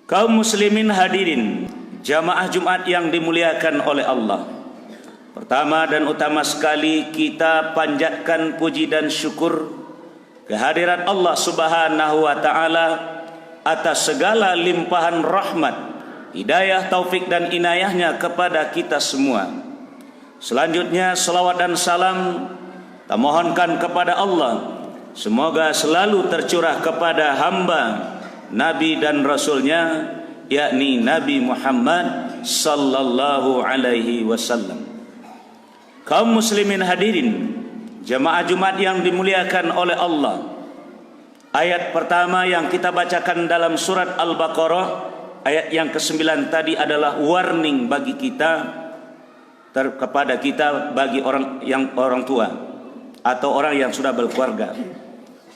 Kaum muslimin hadirin, jamaah Jumat yang dimuliakan oleh Allah. Pertama dan utama sekali kita panjatkan puji dan syukur kehadirat Allah Subhanahu wa taala atas segala limpahan rahmat, hidayah, taufik dan inayahnya kepada kita semua. Selanjutnya salawat dan salam kita mohonkan kepada Allah, semoga selalu tercurah kepada hamba Nabi dan Rasulnya, yakni Nabi Muhammad sallallahu alaihi wasallam. Kaum muslimin hadirin, jamaah Jumat yang dimuliakan oleh Allah. Ayat pertama yang kita bacakan dalam surat Al-Baqarah, ayat yang ke-9 tadi adalah warning bagi kita, kepada kita bagi orang tua atau orang yang sudah berkeluarga.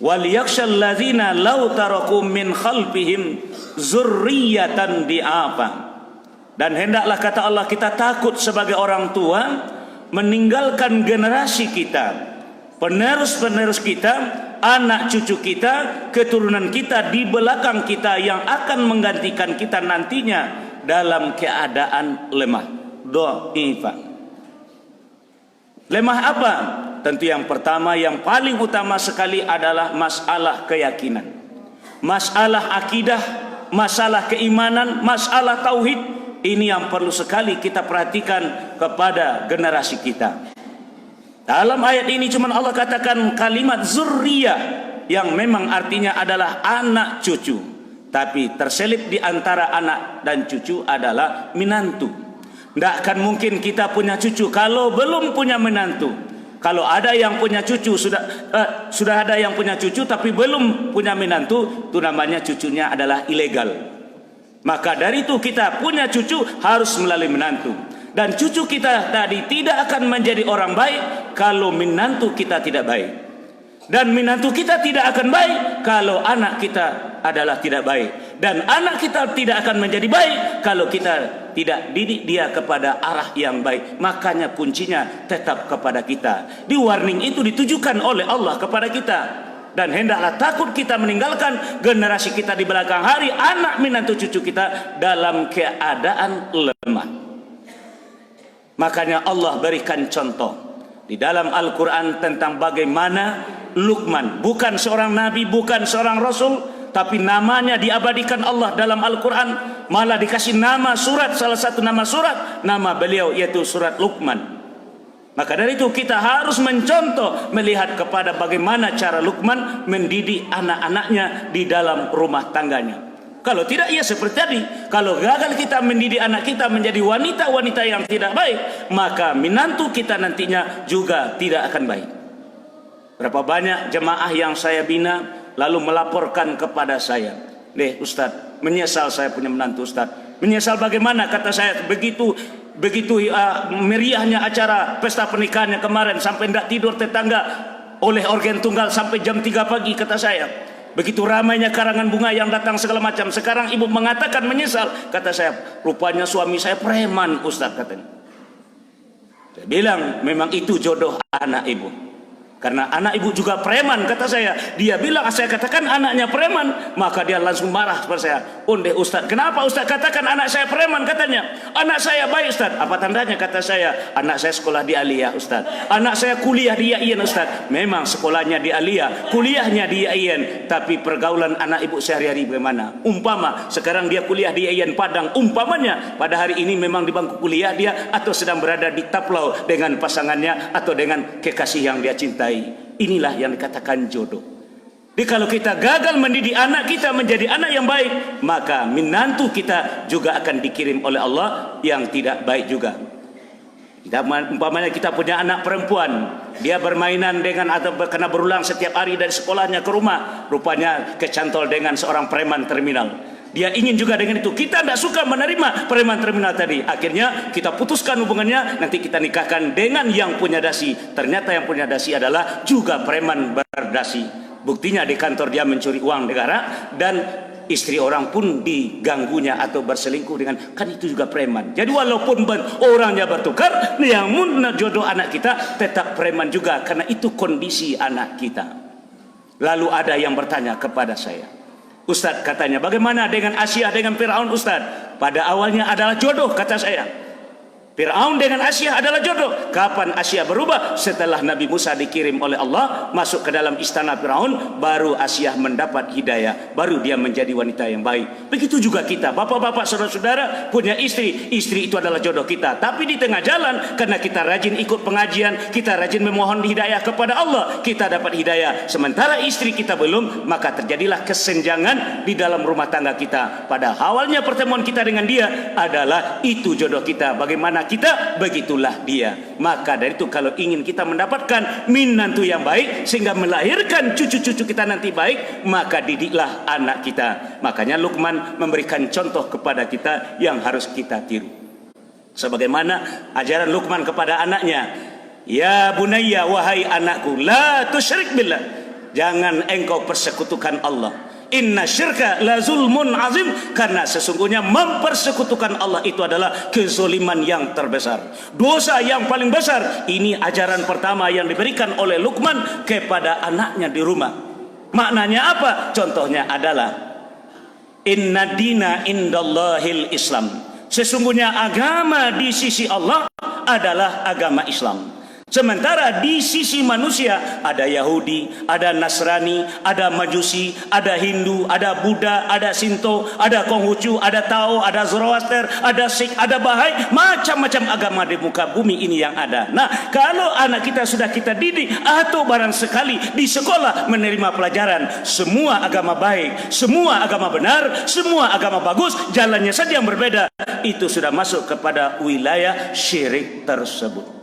Wal yakshal ladzina law tarakum min khalfihim zurriyatan di'afa. Dan hendaklah, kata Allah, kita takut sebagai orang tua meninggalkan generasi kita, penerus-penerus kita, anak cucu kita, keturunan kita di belakang kita yang akan menggantikan kita nantinya dalam keadaan lemah, dha'ifa. Lemah apa? Tentu yang pertama, yang paling utama sekali adalah masalah keyakinan, masalah akidah, masalah keimanan, masalah tauhid. Ini yang perlu sekali kita perhatikan kepada generasi kita. Dalam ayat ini cuma Allah katakan kalimat zurriyah yang memang artinya adalah anak cucu, tapi terselip di antara anak dan cucu adalah menantu. Tidak akan mungkin kita punya cucu kalau belum punya menantu. Kalau ada yang punya cucu, sudah ada yang punya cucu tapi belum punya menantu, itu namanya cucunya adalah ilegal. Maka dari itu kita punya cucu harus melalui menantu. Dan cucu kita tadi tidak akan menjadi orang baik kalau menantu kita tidak baik. Dan menantu kita tidak akan baik kalau anak kita adalah tidak baik. Dan anak kita tidak akan menjadi baik kalau kita tidak didik dia kepada arah yang baik. Makanya kuncinya tetap kepada kita. Di warning itu ditujukan oleh Allah kepada kita. Dan hendaklah takut kita meninggalkan generasi kita di belakang hari, anak menantu cucu kita dalam keadaan lemah. Makanya Allah berikan contoh di dalam Al-Quran tentang bagaimana Luqman, bukan seorang nabi, bukan seorang rasul, tapi namanya diabadikan Allah dalam Al-Quran. Malah dikasih nama surat, salah satu nama surat, nama beliau yaitu surat Luqman. Maka dari itu kita harus mencontoh, melihat kepada bagaimana cara Luqman mendidik anak-anaknya di dalam rumah tangganya. Kalau tidak, ya seperti tadi, kalau gagal kita mendidik anak kita menjadi wanita-wanita yang tidak baik, maka menantu kita nantinya juga tidak akan baik. Berapa banyak jemaah yang saya bina lalu melaporkan kepada saya, Ustaz, menyesal saya punya menantu, Ustaz. Menyesal bagaimana? Kata saya, begitu meriahnya acara pesta pernikahannya kemarin, sampai tidak tidur tetangga oleh organ tunggal sampai jam 3 pagi, kata saya. Begitu ramainya karangan bunga yang datang segala macam. Sekarang ibu mengatakan menyesal. Kata saya, rupanya suami saya preman, Ustaz, katanya. Saya bilang, memang itu jodoh anak ibu. Karena anak ibu juga preman, kata saya. Dia bilang, saya katakan anaknya preman, maka dia langsung marah kepada saya. Ustaz, kenapa Ustaz katakan anak saya preman? Katanya, anak saya baik, Ustaz. Apa tandanya? Kata saya, anak saya sekolah di Aliyah, Ustaz. Anak saya kuliah di IAIN, Ustaz. Memang sekolahnya di Aliyah, kuliahnya di IAIN, tapi pergaulan anak ibu sehari-hari bagaimana? Umpama sekarang dia kuliah di IAIN Padang, umpamanya pada hari ini memang di bangku kuliah dia, atau sedang berada di Taplau dengan pasangannya atau dengan kekasih yang dia cintai. Inilah yang dikatakan jodoh. Jadi kalau kita gagal mendidik anak kita menjadi anak yang baik, maka menantu kita juga akan dikirim oleh Allah yang tidak baik juga. Umpamanya kita punya anak perempuan, dia bermainan dengan atau kena berulang setiap hari dari sekolahnya ke rumah, rupanya kecantol dengan seorang preman terminal. Dia ingin juga dengan itu. Kita tidak suka menerima preman terminal tadi. Akhirnya kita putuskan hubungannya. Nanti kita nikahkan dengan yang punya dasi. Ternyata yang punya dasi adalah juga preman berdasi. Buktinya di kantor dia mencuri uang negara, dan istri orang pun diganggunya atau berselingkuh dengan, kan itu juga preman. Jadi walaupun orangnya bertukar, yang jodoh anak kita tetap preman juga, karena itu kondisi anak kita. Lalu ada yang bertanya kepada saya, Ustadz katanya, bagaimana dengan Asia dengan Fir'aun Ustadz? Pada awalnya adalah jodoh kata saya. Fir'aun dengan Asia adalah jodoh. Kapan Asia berubah? Setelah Nabi Musa dikirim oleh Allah masuk ke dalam istana Fir'aun, baru Asia mendapat hidayah, baru dia menjadi wanita yang baik. Begitu juga kita, bapak-bapak, saudara-saudara, punya istri, istri itu adalah jodoh kita. Tapi di tengah jalan, karena kita rajin ikut pengajian, kita rajin memohon hidayah kepada Allah, kita dapat hidayah. Sementara istri kita belum, maka terjadilah kesenjangan di dalam rumah tangga kita. Pada awalnya pertemuan kita dengan dia adalah itu jodoh kita. Bagaimana kita, begitulah dia. Maka dari itu kalau ingin kita mendapatkan minantu yang baik sehingga melahirkan cucu-cucu kita nanti baik, maka didiklah anak kita. Makanya Luqman memberikan contoh kepada kita yang harus kita tiru. Sebagaimana ajaran Luqman kepada anaknya, ya bunayya, wahai anakku, la tusyrik billah, jangan engkau persekutukan Allah. Inna syirka la zulmun azim, karena sesungguhnya mempersekutukan Allah itu adalah kezoliman yang terbesar, dosa yang paling besar. Ini ajaran pertama yang diberikan oleh Luqman kepada anaknya di rumah. Maknanya apa? Contohnya adalah inna dina indallahil Islam, sesungguhnya agama di sisi Allah adalah agama Islam. Sementara di sisi manusia ada Yahudi, ada Nasrani, ada Majusi, ada Hindu, ada Buddha, ada Sinto, ada Konghucu, ada Tao, ada Zoroaster, ada Sikh, ada Bahai, macam-macam agama di muka bumi ini yang ada. Nah, kalau anak kita sudah kita didik atau barang sekali di sekolah menerima pelajaran semua agama baik, semua agama benar, semua agama bagus, jalannya saja yang berbeda, itu sudah masuk kepada wilayah syirik tersebut.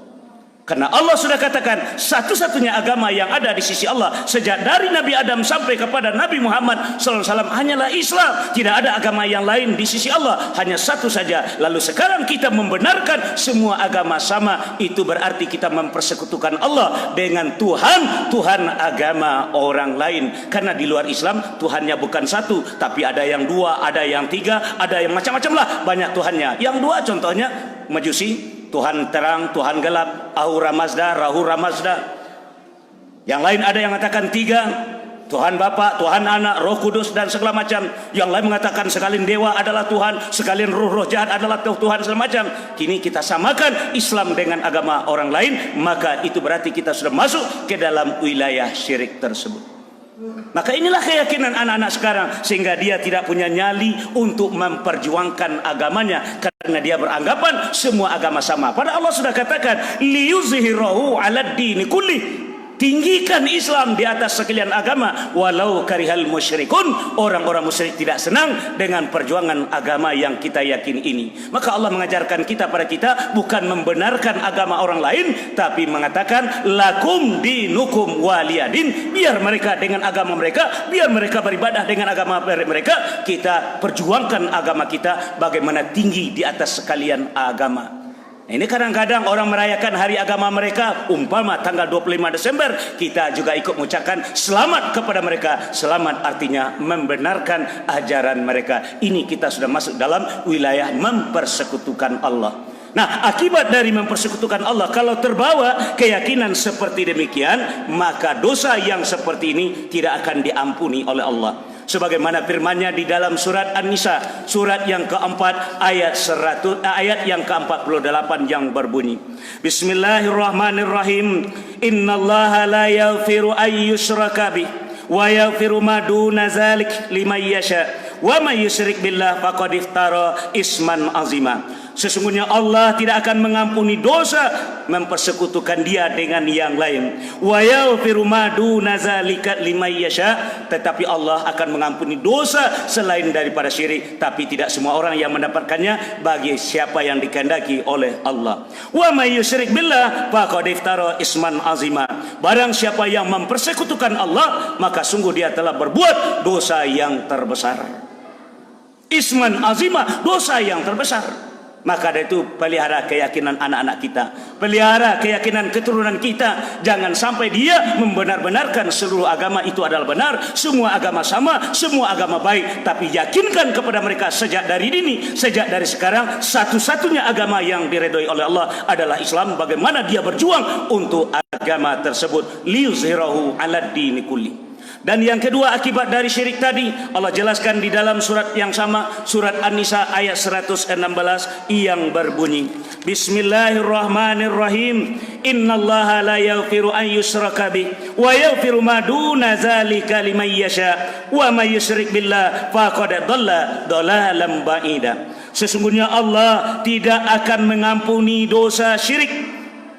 Karena Allah sudah katakan satu-satunya agama yang ada di sisi Allah sejak dari Nabi Adam sampai kepada Nabi Muhammad SAW hanyalah Islam. Tidak ada agama yang lain di sisi Allah, hanya satu saja. Lalu sekarang kita membenarkan semua agama sama, itu berarti kita mempersekutukan Allah dengan Tuhan agama orang lain. Karena di luar Islam Tuhannya bukan satu, tapi ada yang dua, ada yang tiga, ada yang macam-macam lah, banyak Tuhannya. Yang dua contohnya Majusi, Tuhan terang, Tuhan gelap, Ahura Mazda, Rahura Mazda. Yang lain ada yang mengatakan tiga, Tuhan Bapa, Tuhan Anak, Roh Kudus, dan segala macam. Yang lain mengatakan sekalian dewa adalah Tuhan, sekalian roh-roh jahat adalah Tuhan, segala macam. Kini kita samakan Islam dengan agama orang lain, maka itu berarti kita sudah masuk ke dalam wilayah syirik tersebut. Maka inilah keyakinan anak-anak sekarang, sehingga dia tidak punya nyali untuk memperjuangkan agamanya, karena dia beranggapan semua agama sama. Padahal Allah sudah katakan liyuzhirahu 'alad dini kulli, tinggikan Islam di atas sekalian agama, walau karihal musyrikun, orang-orang musyrik tidak senang dengan perjuangan agama yang kita yakini ini. Maka Allah mengajarkan kita, pada kita bukan membenarkan agama orang lain, tapi mengatakan lakum dinukum waliyadin, biar mereka dengan agama mereka, biar mereka beribadah dengan agama mereka, kita perjuangkan agama kita bagaimana tinggi di atas sekalian agama. Ini kadang-kadang orang merayakan hari agama mereka, umpama tanggal 25 Desember, kita juga ikut mengucapkan selamat kepada mereka. Selamat artinya membenarkan ajaran mereka. Ini kita sudah masuk dalam wilayah mempersekutukan Allah. Nah, akibat dari mempersekutukan Allah, kalau terbawa keyakinan seperti demikian, maka dosa yang seperti ini tidak akan diampuni oleh Allah. Sebagaimana firman-Nya di dalam surat An-Nisa, surat yang keempat, ayat yang ke-48 yang berbunyi, Bismillahirrahmanirrahim, Innallaha la yaghfiru ay yushraka bih wa yaghfiru ma duna zalik liman yasha wa may yusyrik billah faqad iftara isman azima. Sesungguhnya Allah tidak akan mengampuni dosa mempersekutukan Dia dengan yang lain. Wa yaghfiru ma duna zalika liman yasha, tetapi Allah akan mengampuni dosa selain daripada syirik, tapi tidak semua orang yang mendapatkannya, bagi siapa yang dikehendaki oleh Allah. Wa may yusyrik billah faqad iftara isman azima. Barang siapa yang mempersekutukan Allah, maka sungguh dia telah berbuat dosa yang terbesar. Isman azima, dosa yang terbesar. Maka dari itu pelihara keyakinan anak-anak kita, pelihara keyakinan keturunan kita. Jangan sampai dia membenar-benarkan seluruh agama itu adalah benar, semua agama sama, semua agama baik. Tapi yakinkan kepada mereka sejak dari dini, sejak dari sekarang, satu-satunya agama yang diredoi oleh Allah adalah Islam. Bagaimana dia berjuang untuk agama tersebut, liyuzhirahu 'alad dini kulli. Dan yang kedua akibat dari syirik tadi Allah jelaskan di dalam surat yang sama, surat An-Nisa ayat 116 yang berbunyi, Bismillahirrahmanirrahim. Innallaha la yaghfiru an yushraka bih wa yaghfiru ma duna dzalika liman yasha wa may yusyrik billah faqad dhalla dhalalan ba'ida. Sesungguhnya Allah tidak akan mengampuni dosa syirik,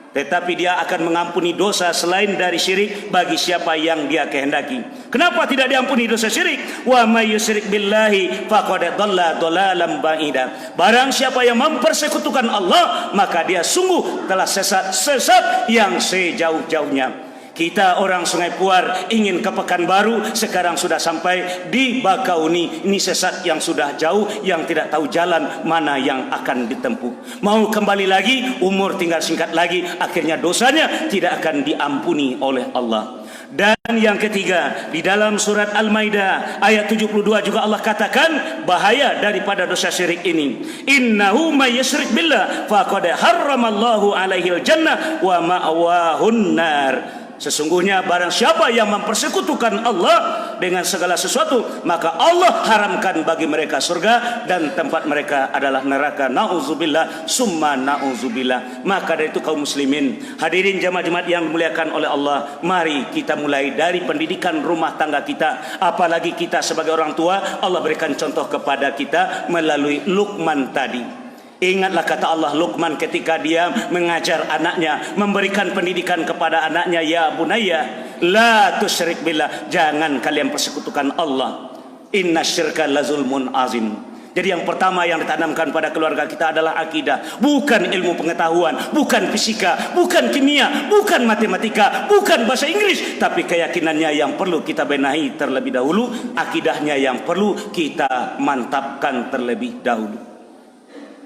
tetapi Dia akan mengampuni dosa selain dari syirik bagi siapa yang Dia kehendaki. Kenapa tidak diampuni dosa syirik? Wa may yusyrik billahi faqad dhalla dhalalan ba'ida. Barang siapa yang mempersekutukan Allah, maka dia sungguh telah sesat yang sejauh-jauhnya. Kita orang Sungai Puar ingin ke Pekanbaru, sekarang sudah sampai di Bakauni. Ini sesat yang sudah jauh, yang tidak tahu jalan mana yang akan ditempuh. Mau kembali lagi, umur tinggal singkat lagi, akhirnya dosanya tidak akan diampuni oleh Allah. Dan yang ketiga, di dalam surat Al-Maidah ayat 72 juga Allah katakan bahaya daripada dosa syirik ini. Innahu may yusyrik billah faqad harramallahu alaihil jannah wa ma'wahun nar. Sesungguhnya barang siapa yang mempersekutukan Allah dengan segala sesuatu, maka Allah haramkan bagi mereka surga dan tempat mereka adalah neraka. Na'udzubillah summa na'udzubillah. Maka dari itu kaum muslimin, hadirin jemaah-jemaah yang dimuliakan oleh Allah, mari kita mulai dari pendidikan rumah tangga kita. Apalagi kita sebagai orang tua, Allah berikan contoh kepada kita melalui Luqman tadi. Ingatlah kata Allah Luqman ketika dia mengajar anaknya, memberikan pendidikan kepada anaknya, ya bunayya la tusyrik billah, jangan kalian persekutukan Allah, inna syirka lazulmun azim. Jadi yang pertama yang ditanamkan pada keluarga kita adalah akidah, bukan ilmu pengetahuan, bukan fisika, bukan kimia, bukan matematika, bukan bahasa Inggris, tapi keyakinannya yang perlu kita benahi terlebih dahulu, akidahnya yang perlu kita mantapkan terlebih dahulu.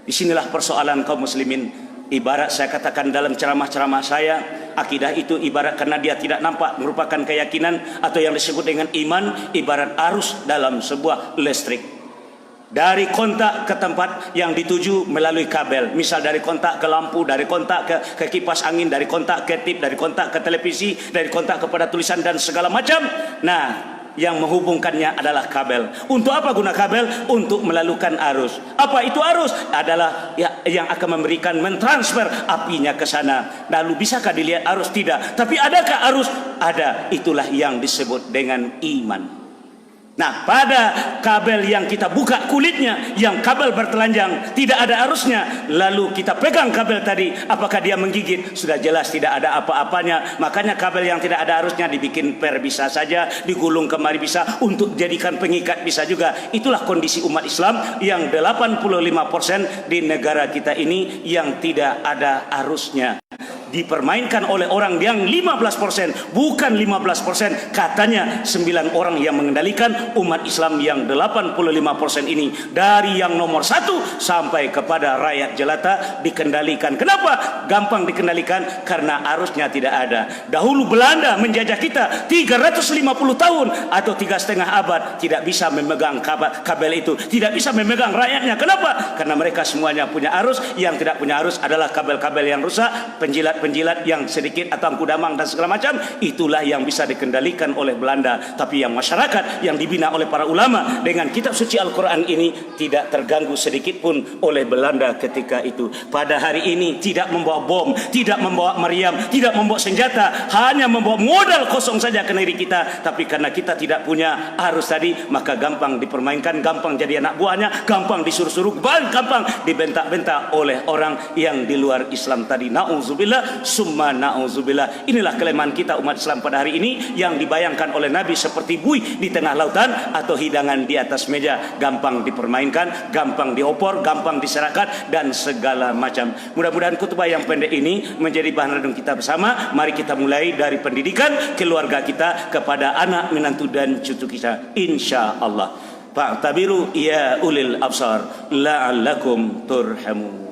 Disinilah persoalan kaum muslimin. Ibarat saya katakan dalam ceramah-ceramah saya, akidah itu ibarat karena dia tidak nampak merupakan keyakinan atau yang disebut dengan iman, ibarat arus dalam sebuah listrik. Dari kontak ke tempat yang dituju melalui kabel. Misal dari kontak ke lampu, dari kontak ke kipas angin, dari kontak ke tip, dari kontak ke televisi, dari kontak kepada tulisan dan segala macam. Nah, yang menghubungkannya adalah kabel. Untuk apa guna kabel? Untuk melalukan arus. Apa itu arus? Adalah yang akan memberikan mentransfer apinya ke sana. Lalu bisakah dilihat arus? Tidak. Tapi adakah arus? Ada. Itulah yang disebut dengan iman. Nah, pada kabel yang kita buka kulitnya, yang kabel bertelanjang, tidak ada arusnya, lalu kita pegang kabel tadi, apakah dia menggigit? Sudah jelas tidak ada apa-apanya. Makanya kabel yang tidak ada arusnya dibikin per bisa saja, digulung kemari bisa, untuk jadikan pengikat bisa juga. Itulah kondisi umat Islam yang 85% di negara kita ini yang tidak ada arusnya. Dipermainkan oleh orang yang 15%, bukan 15%, katanya 9 orang yang mengendalikan umat Islam yang 85% ini. Dari yang nomor 1 sampai kepada rakyat jelata dikendalikan. Kenapa? Gampang dikendalikan karena arusnya tidak ada. Dahulu Belanda menjajah kita 350 tahun atau 3,5 abad, tidak bisa memegang kabel itu, tidak bisa memegang rakyatnya. Kenapa? Karena mereka semuanya punya arus. Yang tidak punya arus adalah kabel-kabel yang rusak, penjilat yang sedikit atau angku damang dan segala macam. Itulah yang bisa dikendalikan oleh Belanda. Tapi yang masyarakat yang dibina oleh para ulama dengan kitab suci Al-Quran ini tidak terganggu sedikit pun oleh Belanda ketika itu. Pada hari ini tidak membawa bom, tidak membawa meriam, tidak membawa senjata, hanya membawa modal kosong saja ke negeri kita. Tapi karena kita tidak punya arus tadi, maka gampang dipermainkan, gampang jadi anak buahnya, gampang disuruh-suruh, gampang dibentak-bentak oleh orang yang di luar Islam tadi. Na'udzubillah summa na'udzubillah. Inilah kelemahan kita umat Islam pada hari ini, yang dibayangkan oleh Nabi seperti buih di tengah lautan atau hidangan di atas meja. Gampang dipermainkan, gampang diopor, gampang diserahkan dan segala macam. Mudah-mudahan khutbah yang pendek ini menjadi bahan renung kita bersama. Mari kita mulai dari pendidikan keluarga kita kepada anak, menantu dan cucu kita, insya Allah. Fa'tabiru ya ulil absar la'allakum turhamun.